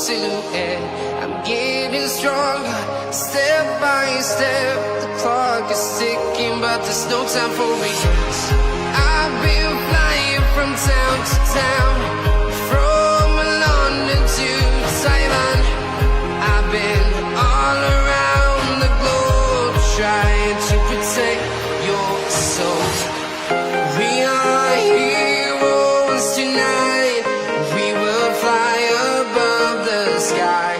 silhouette. I'm getting stronger, step by step. The clock is ticking, but there's no time for me. I've been flying from town to town, from London to Taiwan. I've been all around the globe, trying to protect your soul. We are heroes tonight. We will fly above the sky.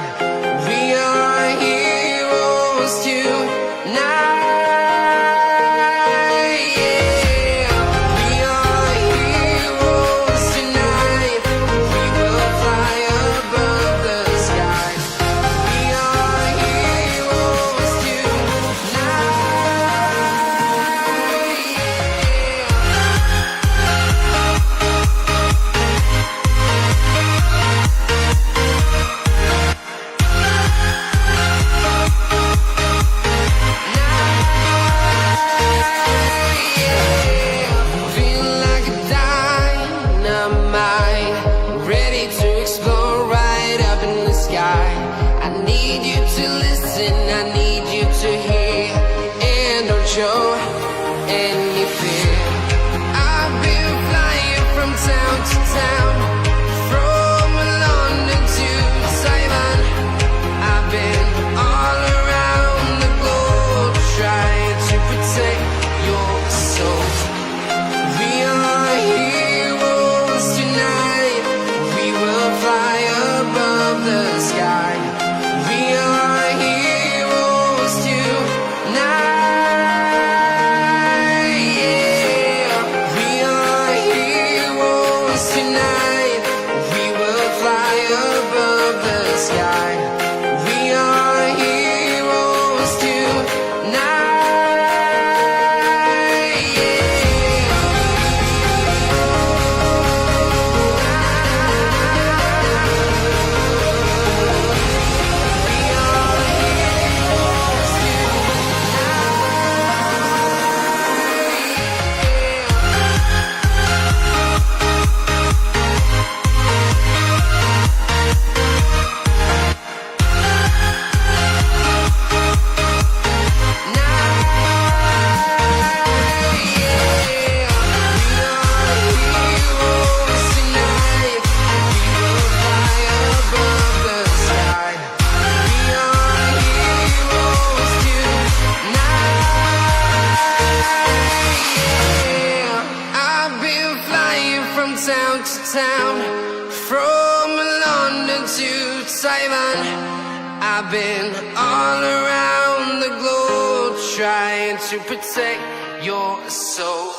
We are heroes tonight. Show any fear. I've been flying from town to town, from London to Taiwan. I've been all around the globe, trying to protect your soul. We are heroes tonight. We will fly above the sky. We are heroes tonight. Town to town, from London to Taiwan. I've been all around the globe, trying to protect your soul.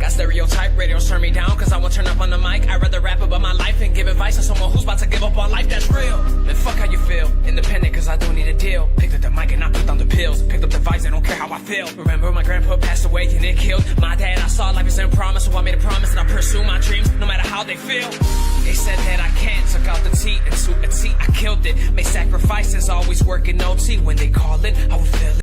Stereotype radios turn me down, cause I won't turn up on the mic. I'd rather rap about my life and give advice to someone who's about to give up on life that's real. Then fuck how you feel, independent cause I don't need a deal. Picked up the mic and I put down the pills. Picked up the vice, I don't care how I feel. Remember my grandpa passed away and it killed my dad. I saw life is in promise, so I made a promise and I pursue my dreams no matter how they feel. They said that I can't, took out the T and to a T I killed it. Made sacrifices, always working OT. When they call it, I would feel it.